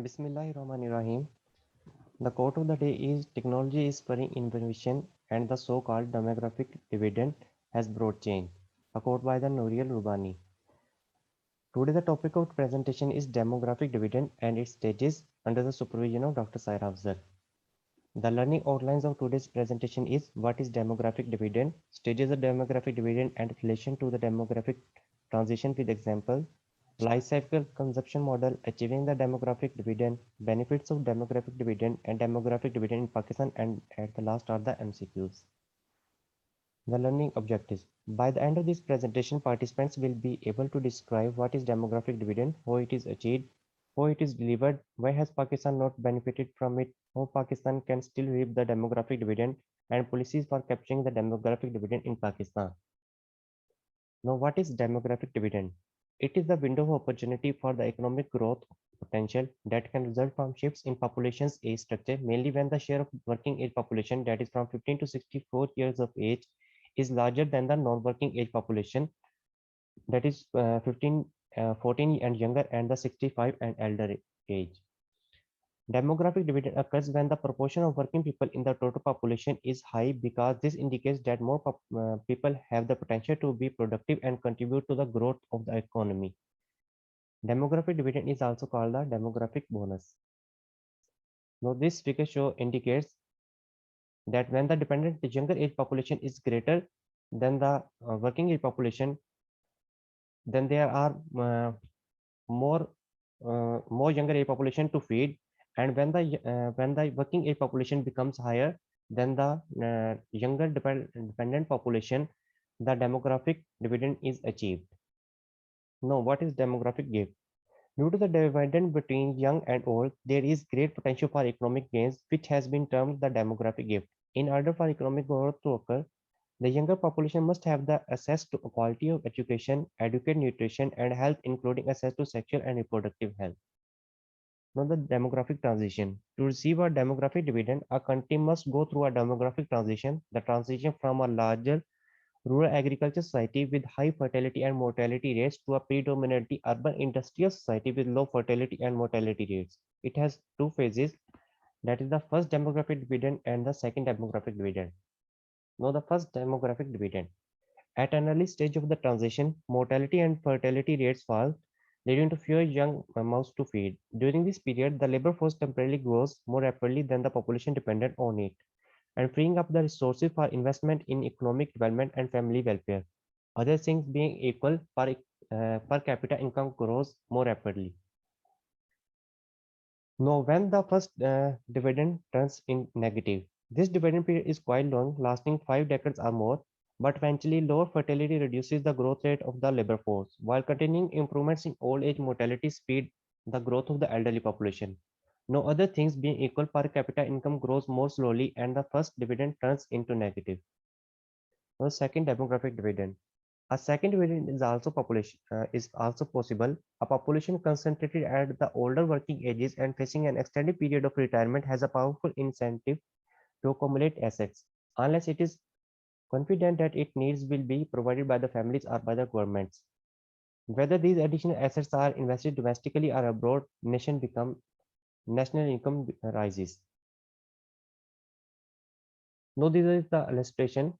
Bismillahirrahmanirrahim. The quote of the day is technology is spurring innovation and the so-called demographic dividend has brought change. A quote by the Nouriel Rubani. Today the topic of presentation is demographic dividend and its stages under the supervision of Dr. Saira Afzal. The learning outlines of today's presentation is what is demographic dividend, stages of demographic dividend and relation to the demographic transition with example, life cycle consumption model, achieving the demographic dividend, benefits of demographic dividend and demographic dividend in Pakistan, and at the last are the MCQs. The learning objectives. By the end of this presentation, participants will be able to describe what is demographic dividend, how it is achieved, how it is delivered, why has Pakistan not benefited from it, how Pakistan can still reap the demographic dividend, and policies for capturing the demographic dividend in Pakistan. Now, what is demographic dividend? It is the window of opportunity for the economic growth potential that can result from shifts in population's age structure, mainly when the share of working age population, that is from 15 to 64 years of age, is larger than the non-working age population, that is 14 and younger, and the 65 and elder age. Demographic dividend occurs when the proportion of working people in the total population is high, because this indicates that more people have the potential to be productive and contribute to the growth of the economy. Demographic dividend is also called the demographic bonus. Now, this figure show indicates that when the dependent younger age population is greater than the working age population, then there are more younger age population to feed, and when the working age population becomes higher than the younger dependent population, the demographic dividend is achieved. Now, what is demographic gift? Due to the dividend between young and old, there is great potential for economic gains, which has been termed the demographic gift. In order for economic growth to occur, the younger population must have the access to a quality of education, adequate nutrition, and health, including access to sexual and reproductive health. Now, the demographic transition. To receive a demographic dividend, a country must go through a demographic transition, the transition from a larger rural agriculture society with high fertility and mortality rates to a predominantly urban industrial society with low fertility and mortality rates. It has two phases, that is the first demographic dividend and the second demographic dividend. Now, the first demographic dividend. At an early stage of the transition, mortality and fertility rates fall, leading to fewer young mouths to feed. During this period, the labor force temporarily grows more rapidly than the population dependent on it, and freeing up the resources for investment in economic development and family welfare. Other things being equal, per capita income grows more rapidly. Now, when the first dividend turns in negative, this dividend period is quite long, lasting 5 decades or more, but eventually lower fertility reduces the growth rate of the labor force, while continuing improvements in old age mortality speed the growth of the elderly population. No other things being equal, per capita income grows more slowly and the first dividend turns into negative. Now, second demographic dividend. A second variant is also possible. A population concentrated at the older working ages and facing an extended period of retirement has a powerful incentive to accumulate assets, unless it is confident that its needs will be provided by the families or by the governments. Whether these additional assets are invested domestically or abroad, national income rises. Now, this is the illustration.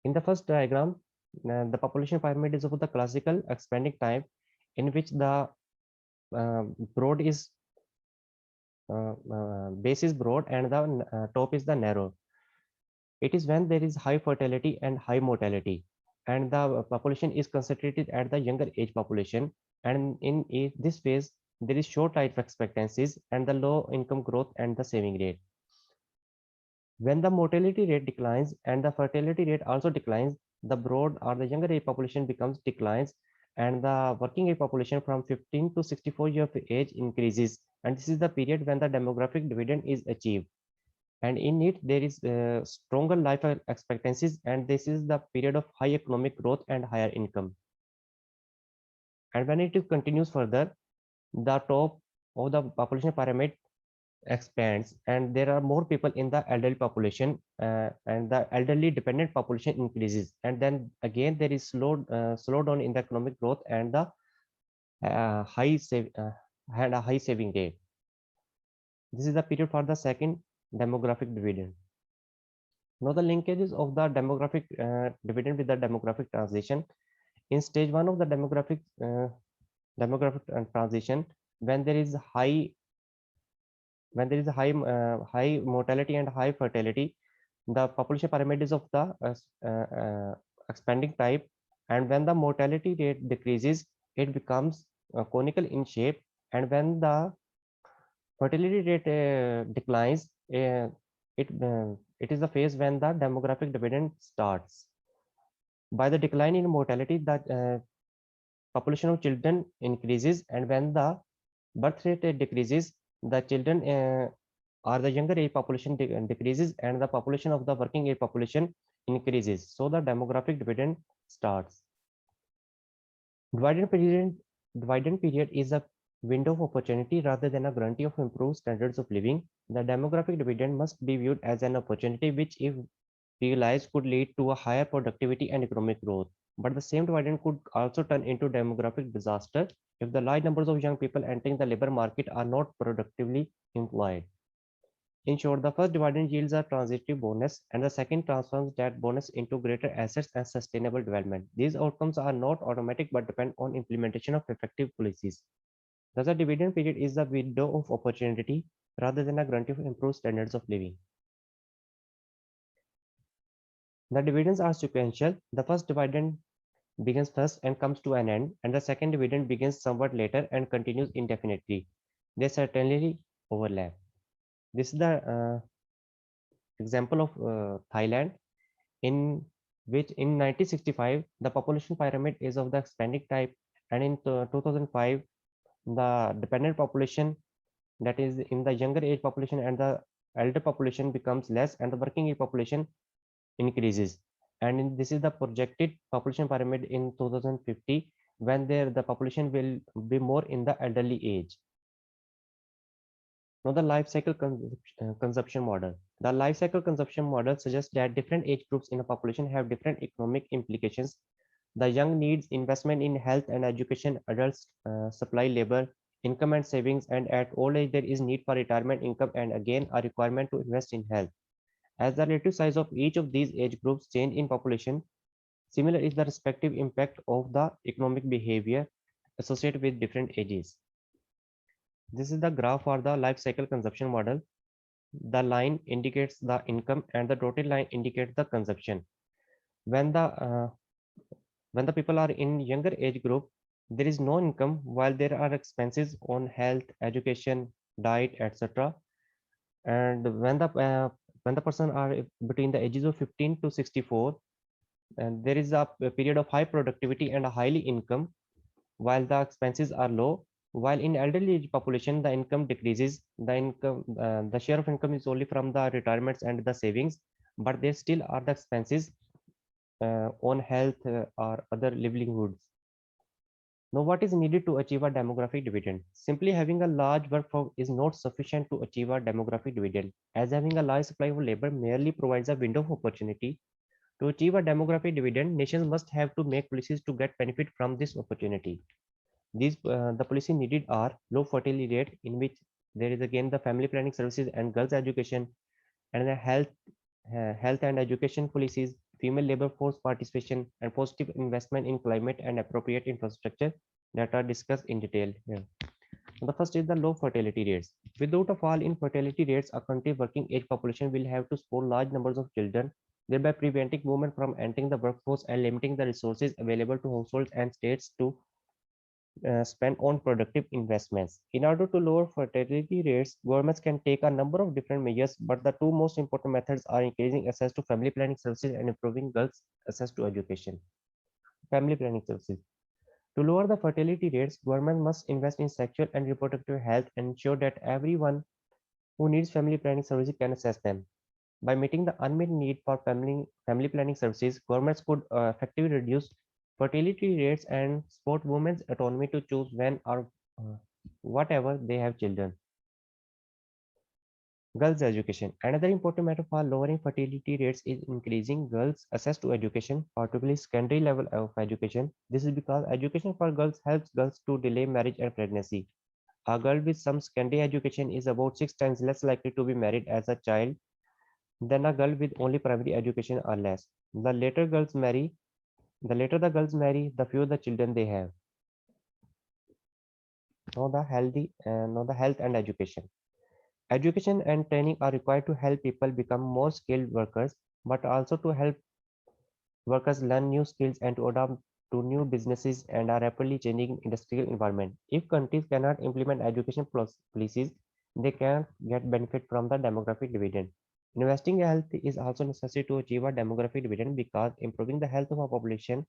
In the first diagram, the population pyramid is of the classical expanding type, in which the broad is base is broad and the top is the narrow. It is when there is high fertility and high mortality, and the population is concentrated at the younger age population. And in this phase, there is short life expectancies and the low income growth and the saving rate. When the mortality rate declines and the fertility rate also declines, the broad or the younger age population becomes declines, and the working age population from 15 to 64 years of age increases. And this is the period when the demographic dividend is achieved. And in it, there is stronger life expectancies, and this is the period of high economic growth and higher income. And when it continues further, the top of the population pyramid expands and there are more people in the elderly population, and the elderly dependent population increases, and then again there is slowdown in the economic growth and the had a high saving rate. This is the period for the second demographic dividend. Now the linkages of the demographic dividend with the demographic transition. In stage one of the demographic transition, when there is high mortality and high fertility, the population pyramid is of the expanding type, and when the mortality rate decreases, it becomes conical in shape, and when the fertility rate declines, it is the phase when the demographic dividend starts. By the decline in mortality, the population of children increases, and when the birth rate decreases, the children or the younger age population decreases, and the population of the working age population increases. So the demographic dividend starts. Dividend period, dividend period is a window of opportunity rather than a guarantee of improved standards of living. The demographic dividend must be viewed as an opportunity which, if realized, could lead to a higher productivity and economic growth. But the same dividend could also turn into demographic disaster if the large numbers of young people entering the labor market are not productively employed. In short, the first dividend yields a transitive bonus, and the second transforms that bonus into greater assets and sustainable development. These outcomes are not automatic but depend on implementation of effective policies. Thus, a dividend period is a window of opportunity rather than a guarantee of improved standards of living. The dividends are sequential. The first dividend begins first and comes to an end, and the second dividend begins somewhat later and continues indefinitely. They certainly overlap. This is the example of Thailand, in which in 1965 the population pyramid is of the expanding type, and in 2005 the dependent population, that is in the younger age population and the elder population, becomes less and the working age population increases. And this is the projected population pyramid in 2050, when the population will be more in the elderly age. Now the life cycle consumption model. The life cycle consumption model suggests that different age groups in a population have different economic implications. The young needs investment in health and education, adults supply labor, income and savings, and at old age there is need for retirement income and again a requirement to invest in health. As the relative size of each of these age groups change in population, similar is the respective impact of the economic behavior associated with different ages. This is the graph for the life cycle consumption model. The line indicates the income and the dotted line indicates the consumption. When the people are in younger age group, there is no income while there are expenses on health, education, diet, etc. And when the person are between the ages of 15 to 64, and there is a period of high productivity and a highly income while the expenses are low. While in elderly age population, the income decreases. The share of income is only from the retirements and the savings, but there still are the expenses on health or other livelihoods. Now, what is needed to achieve a demographic dividend? Simply having a large workforce is not sufficient to achieve a demographic dividend, as having a large supply of labor merely provides a window of opportunity. To achieve a demographic dividend, nations must have to make policies to get benefit from this opportunity. The policy needed are low fertility rate, in which there is again the family planning services and girls education, and the health and education policies, female labor force participation, and positive investment in climate and appropriate infrastructure that are discussed in detail here. The first is the low fertility rates. Without a fall in fertility rates, a country's working age population will have to support large numbers of children, thereby preventing women from entering the workforce and limiting the resources available to households and states to spend on productive investments. In order to lower fertility rates, governments can take a number of different measures, but the two most important methods are increasing access to family planning services and improving girls' access to education. Family planning services. To lower the fertility rates, government must invest in sexual and reproductive health and ensure that everyone who needs family planning services can access them. By meeting the unmet need for family planning services, governments could effectively reduce fertility rates and support women's autonomy to choose when or whatever they have children. Girls' education. Another important matter for lowering fertility rates is increasing girls' access to education, particularly secondary level of education. This is because education for girls helps girls to delay marriage and pregnancy. A girl with some secondary education is about 6 times less likely to be married as a child than a girl with only primary education or less. The later the girls marry, the fewer the children they have. Now the health and education. Education and training are required to help people become more skilled workers, but also to help workers learn new skills and to adapt to new businesses and a rapidly changing industrial environment. If countries cannot implement education policies, they cannot get benefit from the demographic dividend. Investing in health is also necessary to achieve a demographic dividend because improving the health of a population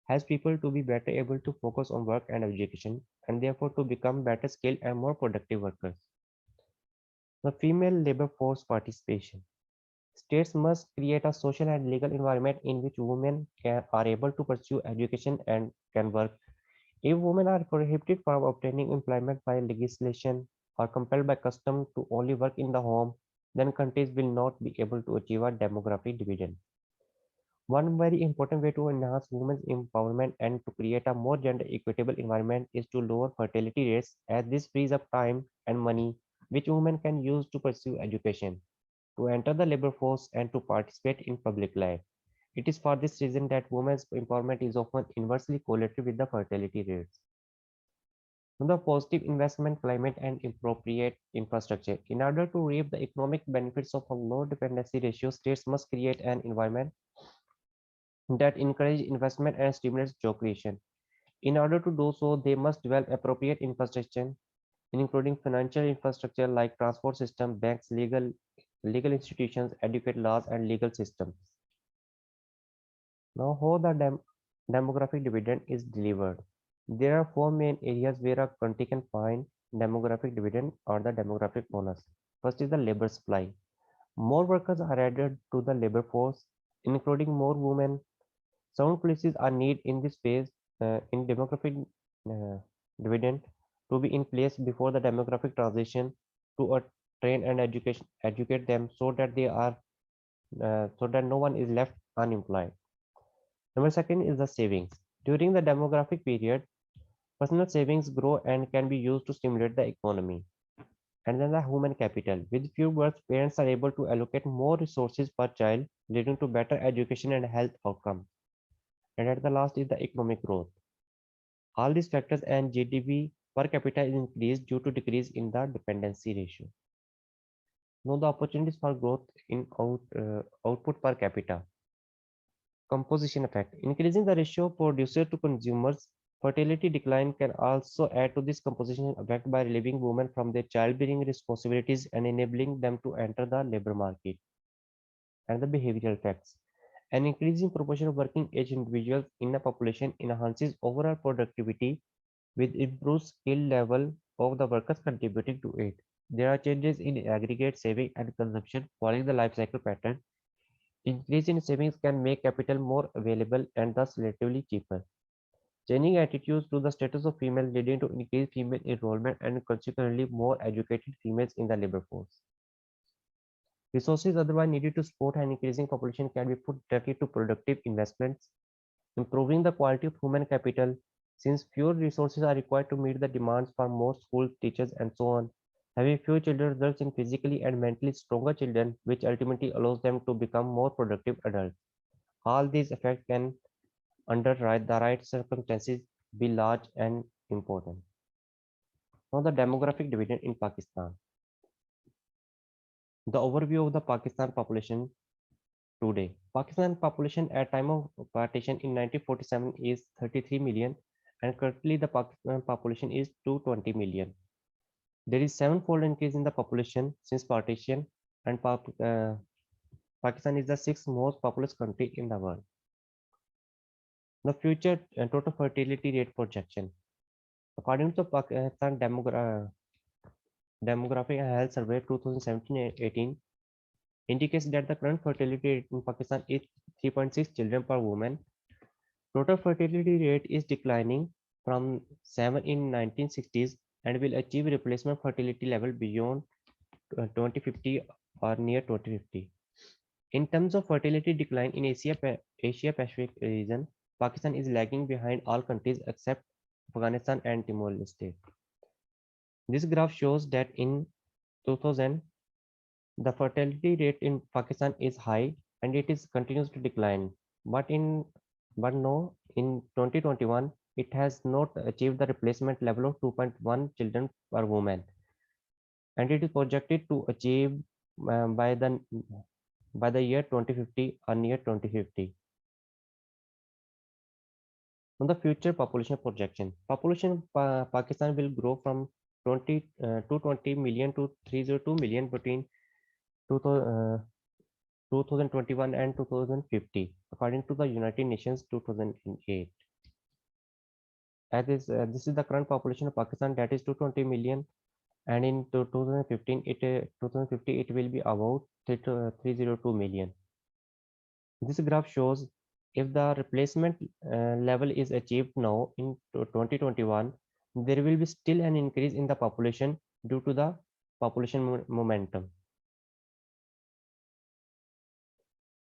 helps people to be better able to focus on work and education and therefore to become better skilled and more productive workers. The female labor force participation. States must create a social and legal environment in which are able to pursue education and can work. If women are prohibited from obtaining employment by legislation or compelled by custom to only work in the home, then countries will not be able to achieve a demographic dividend. One very important way to enhance women's empowerment and to create a more gender equitable environment is to lower fertility rates, as this frees up time and money which women can use to pursue education, to enter the labor force, and to participate in public life. It is for this reason that women's empowerment is often inversely correlated with the fertility rates. The positive investment climate and appropriate infrastructure. In order to reap the economic benefits of a low dependency ratio, states must create an environment that encourages investment and stimulates job creation. In order to do so, they must develop appropriate infrastructure, including financial infrastructure like transport system, banks, legal institutions, educate laws, and legal systems. Now, how the demographic dividend is delivered. There are four main areas where a country can find demographic dividend or the demographic bonus. First is the labor supply. More workers are added to the labor force, including more women. Sound policies are needed in this phase in demographic uh, dividend to be in place before the demographic transition to train and educate them so that they are so that no one is left unemployed. Number second is the savings. During the demographic period, personal savings grow and can be used to stimulate the economy. And then the human capital. With few births, parents are able to allocate more resources per child, leading to better education and health outcomes. And at the last is the economic growth. All these factors and GDP per capita is increased due to decrease in the dependency ratio. Now the opportunities for growth in output per capita. Composition effect. Increasing the ratio of producer to consumers, fertility decline can also add to this composition effect by relieving women from their childbearing responsibilities and enabling them to enter the labor market. And the behavioral effects. An increasing proportion of working age individuals in a population enhances overall productivity with improved skill level of the workers contributing to it. There are changes in aggregate saving and consumption following the life cycle pattern. Increase in savings can make capital more available and thus relatively cheaper. Changing attitudes to the status of female leading to increased female enrollment and consequently more educated females in the labor force. Resources otherwise needed to support an increasing population can be put directly to productive investments, improving the quality of human capital, since fewer resources are required to meet the demands for more school teachers and so on. Having fewer children results in physically and mentally stronger children, which ultimately allows them to become more productive adults. All these effects can, under the right circumstances, be large and important. Now, the demographic dividend in Pakistan. The overview of the Pakistan population today. Pakistan population at time of partition in 1947 is 33 million and currently the Pakistan population is 220 million. There is sevenfold increase in the population since partition and Pakistan is the sixth most populous country in the world. The future total fertility rate projection. According to Pakistan Demographic and Health Survey 2017-18 indicates that the current fertility rate in Pakistan is 3.6 children per woman. Total fertility rate is declining from 7 in 1960s and will achieve replacement fertility level beyond 2050 or near 2050. In terms of fertility decline in Asia Pacific region, Pakistan is lagging behind all countries except Afghanistan and Timor-Leste. This graph shows that in 2000, the fertility rate in Pakistan is high and it is continues to decline. But in but no, in 2021, it has not achieved the replacement level of 2.1 children per woman, and it is projected to achieve by the year 2050 or near 2050. On the future population projection, population of Pakistan will grow from 220 million to 302 million between 2021 and 2050, according to the United Nations 2008. This is the current population of Pakistan, that is 220 million, and in 2050 it will be about 302 million. This graph shows if the replacement level is achieved now in 2021, there will be still an increase in the population due to the population momentum.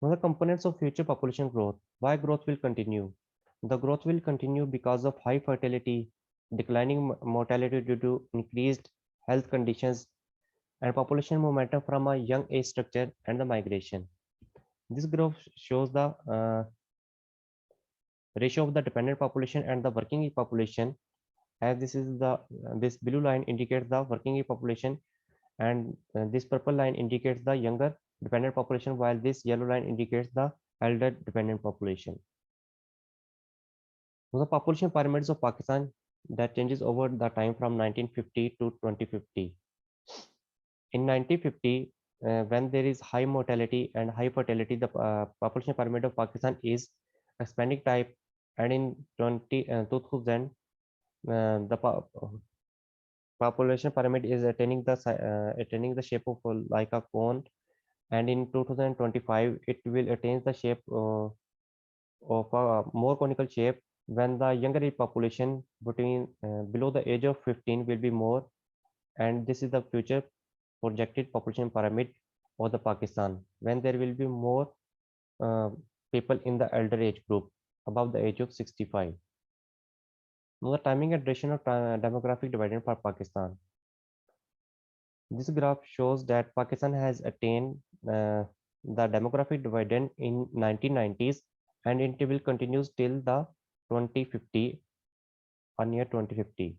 Now the components of future population growth. Why growth will continue? The growth will continue because of high fertility, declining mortality due to increased health conditions, and population momentum from a young age structure and the migration. This graph shows the ratio of the dependent population and the working age population, as this blue line indicates the working age population, and this purple line indicates the younger dependent population, while this yellow line indicates the elder dependent population. So the population pyramids of Pakistan that changes over the time from 1950 to 2050. In 1950, when there is high mortality and high fertility, the population pyramid of Pakistan is expanding type, and in 2000, the population pyramid is attaining the shape of like a cone, and in 2025 it will attain the shape of a more conical shape when the younger age population between below the age of 15 will be more, and this is the future projected population pyramid of the Pakistan when there will be more uh, people in the elder age group above the age of 65. Now the timing and duration of demographic dividend for Pakistan. This graph shows that Pakistan has attained the demographic dividend in 1990s, and it will continue till the 2050 or near 2050.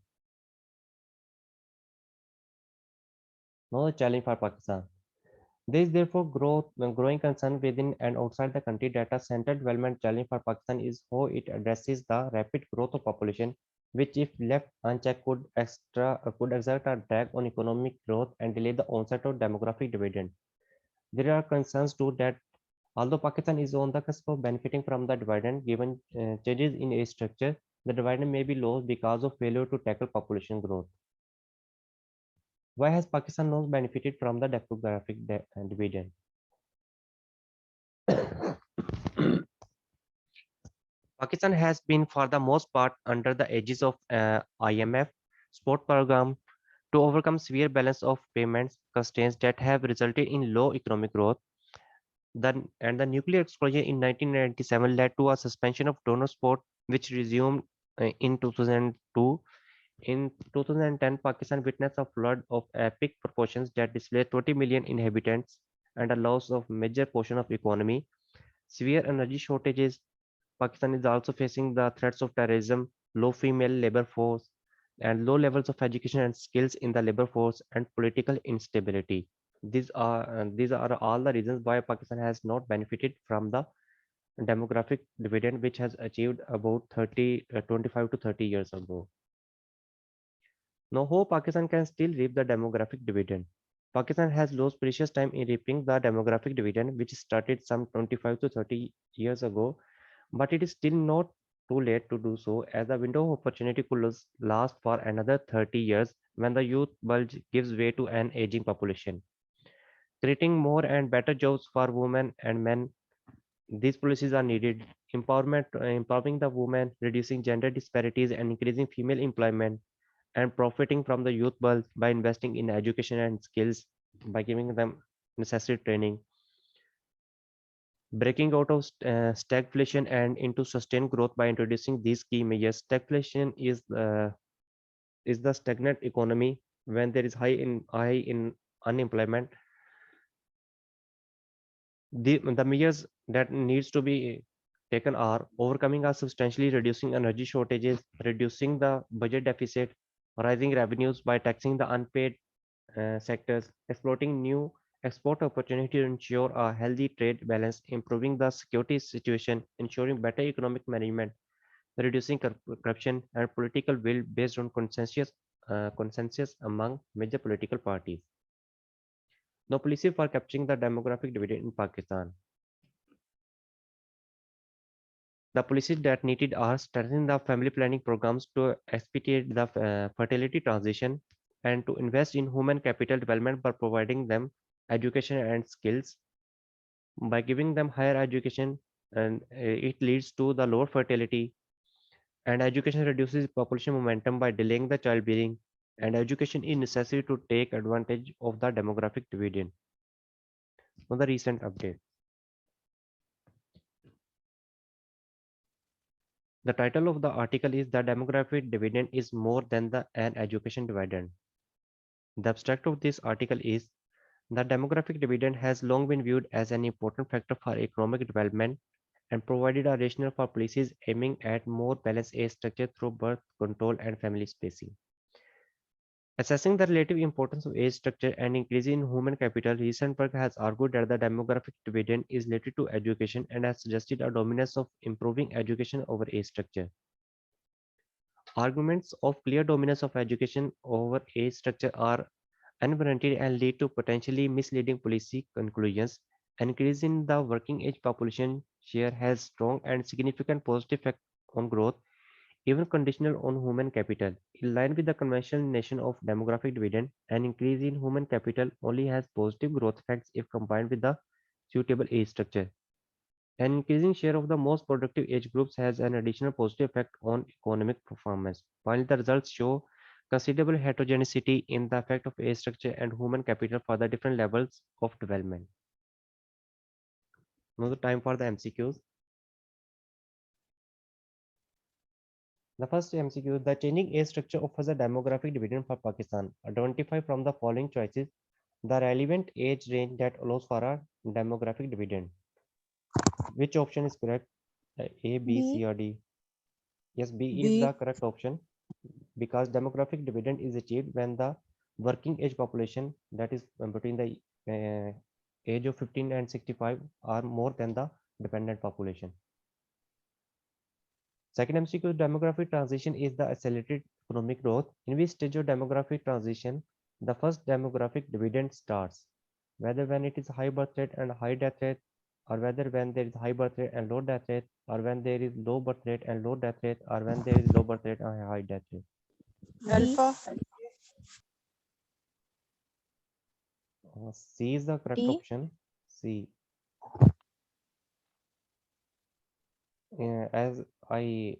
Now the challenge for Pakistan. There is therefore growing concern within and outside the country that a central development challenge for Pakistan is how it addresses the rapid growth of population, which if left unchecked could exert a drag on economic growth and delay the onset of demographic dividend. There are concerns too that although Pakistan is on the cusp of benefiting from the dividend, given changes in age structure, the dividend may be lost because of failure to tackle population growth. Why has Pakistan not benefited from the demographic dividend? Pakistan has been for the most part under the aegis of IMF support program to overcome severe balance of payments constraints that have resulted in low economic growth. The nuclear explosion in 1997 led to a suspension of donor support, which resumed in 2002. In 2010, Pakistan witnessed a flood of epic proportions that displaced 20 million inhabitants and a loss of major portion of economy. Severe energy shortages. Pakistan is also facing the threats of terrorism, low female labor force, and low levels of education and skills in the labor force, and political instability. These are all the reasons why Pakistan has not benefited from the demographic dividend, which has achieved about 25 to 30 years ago. Now, how Pakistan can still reap the demographic dividend? Pakistan has lost precious time in reaping the demographic dividend, which started some 25 to 30 years ago, but it is still not too late to do so, as the window of opportunity could last for another 30 years when the youth bulge gives way to an aging population. Creating more and better jobs for women and men, these policies are needed. Empowering the women, reducing gender disparities, and increasing female employment, and profiting from the youth bulge by investing in education and skills, by giving them necessary training. Breaking out of stagflation and into sustained growth by introducing these key measures. Stagflation is the stagnant economy when there is high in unemployment. The measures that needs to be taken are overcoming or substantially reducing energy shortages, reducing the budget deficit, rising revenues by taxing the unpaid sectors, exploiting new export opportunities to ensure a healthy trade balance, improving the security situation, ensuring better economic management, reducing corruption and political will based on consensus among major political parties. Now, policy for capturing the demographic dividend in Pakistan. The policies that needed are strengthening the family planning programs to expedite the fertility transition and to invest in human capital development by providing them education and skills. By giving them higher education, and it leads to the lower fertility, and education reduces population momentum by delaying the childbearing, and education is necessary to take advantage of the demographic dividend. On the recent update. The title of the article is The Demographic Dividend is More Than an Education Dividend. The abstract of this article is the demographic dividend has long been viewed as an important factor for economic development and provided a rationale for policies aiming at more balanced age structure through birth control and family spacing. Assessing the relative importance of age structure and increase in human capital, recent work has argued that the demographic dividend is related to education and has suggested a dominance of improving education over age structure. Arguments of clear dominance of education over age structure are unwarranted and lead to potentially misleading policy conclusions. An increase in the working age population share has strong and significant positive effect on growth, even conditional on human capital. In line with the conventional notion of demographic dividend, an increase in human capital only has positive growth effects if combined with the suitable age structure. An increasing share of the most productive age groups has an additional positive effect on economic performance. While the results show considerable heterogeneity in the effect of age structure and human capital for the different levels of development. Now the time for the MCQs. The first MCQ, the changing age structure offers a demographic dividend for Pakistan. Identify from the following choices the relevant age range that allows for a demographic dividend. Which option is correct? A, B, C, B. or D? Yes, B is the B. correct option because demographic dividend is achieved when the working age population, that is between the age of 15 and 65, are more than the dependent population. Second MCQ, demographic transition is the accelerated economic growth. In which stage of demographic transition the first demographic dividend starts? Whether when it is high birth rate and high death rate, or whether when there is high birth rate and low death rate, or when there is low birth rate and low death rate, or when there is low birth rate and high death rate. Alpha. C is the correct D. option. C. As I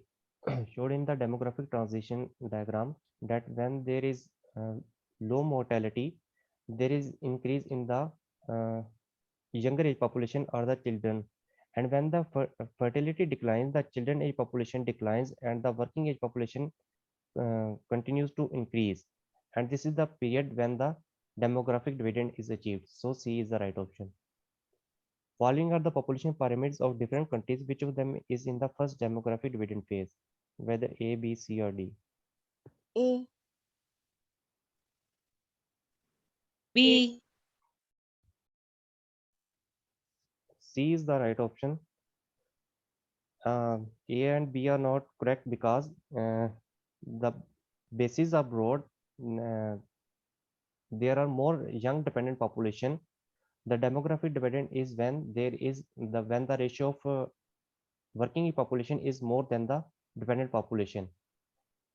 showed in the demographic transition diagram, that when there is low mortality, there is increase in the younger age population or the children. And when the fertility declines, the children age population declines and the working age population continues to increase. And this is the period when the demographic dividend is achieved. So C is the right option. Following are the population pyramids of different countries. Which of them is in the first demographic dividend phase? Whether A, B, C, or D? A. B. C is the right option. A and B are not correct because the bases are broad. Uh, there are more young dependent population. The demographic dividend is when there is when the ratio of working population is more than the dependent population.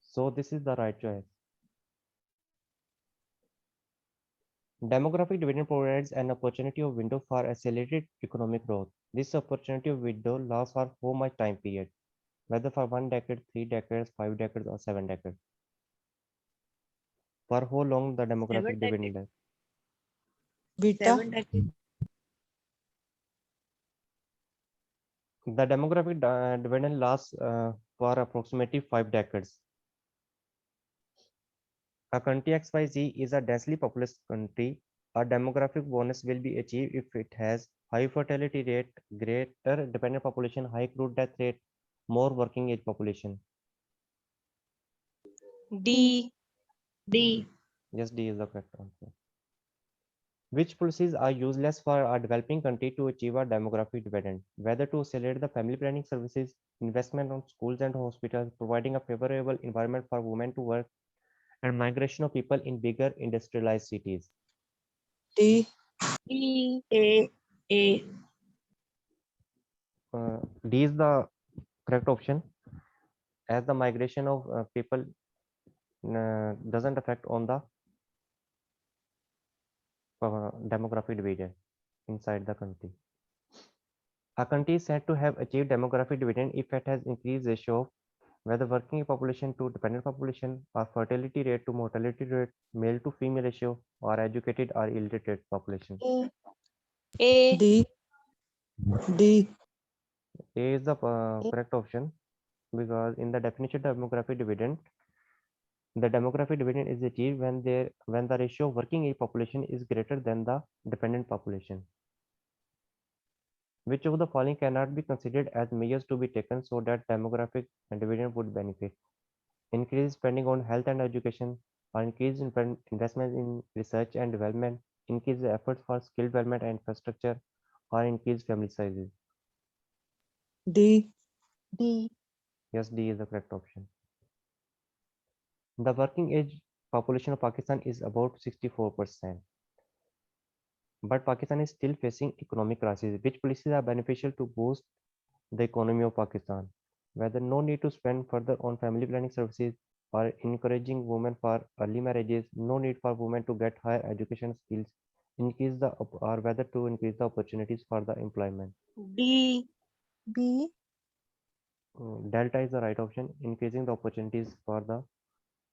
So this is the right choice. Demographic dividend provides an opportunity of window for accelerated economic growth. This opportunity of window lasts for how much time period? Whether for 1 decade, 3 decades, 5 decades, or 7 decades. For how long the demographic dividend lasts? Beta. The demographic dividend lasts for approximately 5 decades. A country XYZ is a densely populous country. A demographic bonus will be achieved if it has high fertility rate, greater dependent population, high crude death rate, more working age population. D. D. Yes, D is the correct answer. Which policies are useless for a developing country to achieve a demographic dividend? Whether to accelerate the family planning services, investment on schools and hospitals, providing a favorable environment for women to work, and migration of people in bigger industrialized cities. D. E. A. A. D is the correct option, as the migration of people doesn't affect on the demographic dividend inside the country. A country is said to have achieved demographic dividend if it has increased ratio of whether working population to dependent population, or fertility rate to mortality rate, male to female ratio, or educated or illiterate population. A. D. D. A is the correct option, because in the definition demographic dividend, the demographic dividend is achieved when the ratio of working age population is greater than the dependent population. Which of the following cannot be considered as measures to be taken so that demographic dividend would benefit? Increase spending on health and education, or increase investment in research and development, increase the efforts for skill development and infrastructure, or increase family sizes. D. D. Yes, D is the correct option. The working age population of Pakistan is about 64%, but Pakistan is still facing economic crisis. Which policies are beneficial to boost the economy of Pakistan? Whether no need to spend further on family planning services, or encouraging women for early marriages, no need for women to get higher education skills, or whether to increase the opportunities for the employment. D. B. Delta is the right option, increasing the opportunities for the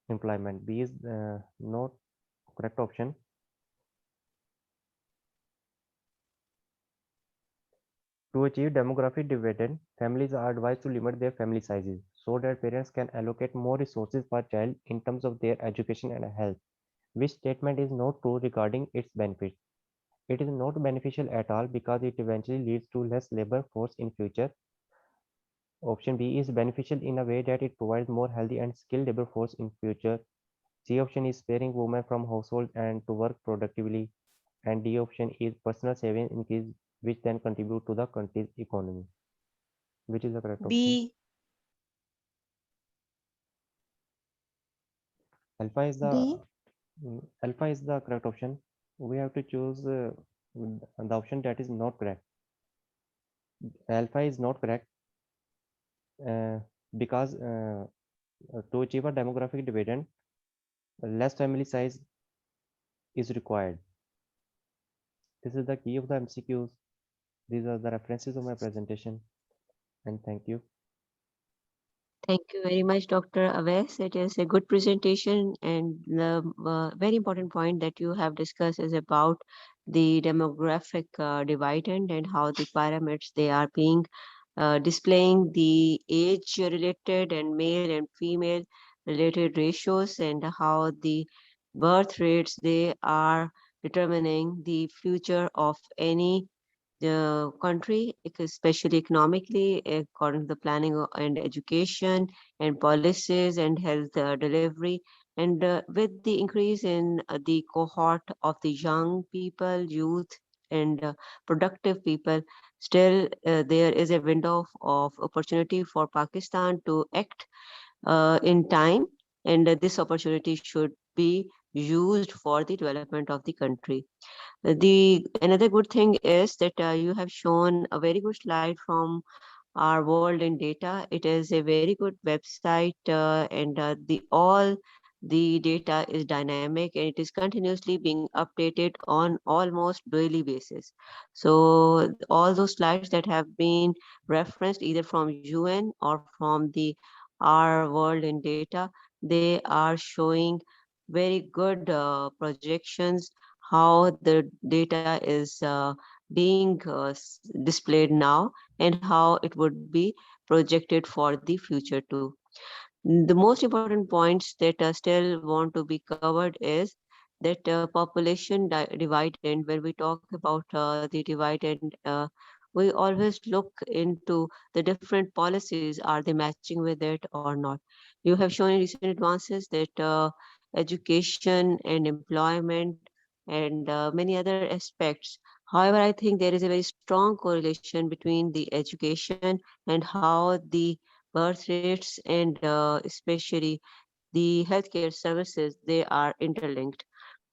employment. B is not correct option. To achieve demographic dividend, families are advised to limit their family sizes so that parents can allocate more resources per child in terms of their education and health. Which statement is not true regarding its benefits? It is not beneficial at all because it eventually leads to less labor force in future. Option B is beneficial in a way that it provides more healthy and skilled labor force in future. C option is sparing women from household and to work productively. And D option is personal savings increase, which then contribute to the country's economy. Which is the correct option? B. Alpha is the D. alpha is the correct option. We have to choose the option that is not correct. Alpha is not correct uh, because to achieve a demographic dividend, less family size is required. This is the key of the MCQs. These are the references of my presentation, and thank you. Thank you very much, Dr. Awais. It is a good presentation, and the very important point that you have discussed is about the demographic dividend and how the pyramids they are being displaying the age related and male and female related ratios, and how the birth rates they are determining the future of any the country, especially economically, according to the planning and education and policies and health delivery. And with the increase in the cohort of the young people, youth, and productive people, still there is a window of opportunity for Pakistan to act in time, and this opportunity should be used for the development of the country. The another good thing is that you have shown a very good slide from our world in data. It is a very good website, and the all the data is dynamic and it is continuously being updated on almost daily basis. So all those slides that have been referenced either from UN or from the our world in data, they are showing very good projections how the data is being displayed now and how it would be projected for the future too. The most important points that still want to be covered is that population dividend. When we talk about the dividend, we always look into the different policies. Are they matching with it or not? You have shown in recent advances that education and employment and many other aspects. However, I think there is a very strong correlation between the education and how the birth rates and especially the healthcare services, they are interlinked.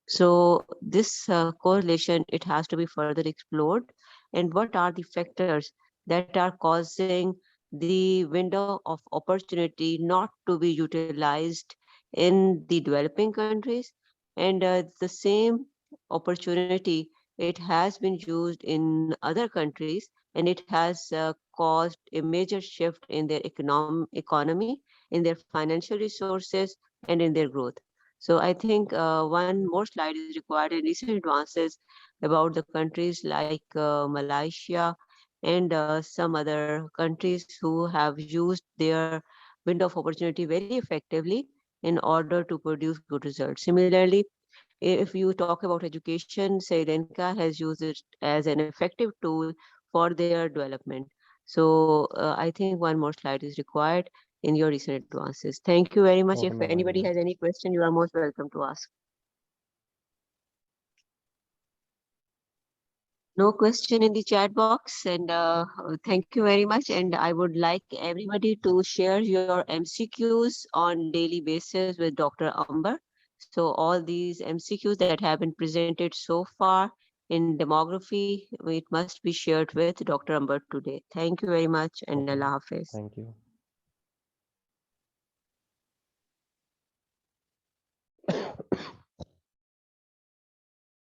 So this correlation, it has to be further explored. And what are the factors that are causing the window of opportunity not to be utilized in the developing countries? And the same opportunity, it has been used in other countries, and it has caused a major shift in their economy, in their financial resources, and in their growth. So I think one more slide is required in recent advances about the countries like Malaysia and some other countries who have used their window of opportunity very effectively in order to produce good results. Similarly, if you talk about education, Sri Lanka has used it as an effective tool for their development. So I think one more slide is required in your recent advances. Thank you very much. Okay, If ma'am, I anybody will. has any question, you are most welcome to ask. No question in the chat box, and thank you very much. And I would like everybody to share your MCQs on daily basis with Dr. Amber. So all these MCQs that have been presented so far in demography, it must be shared with Dr. Amber today. Thank you very much, and Okay, Allah ma'am. Hafiz. Thank you.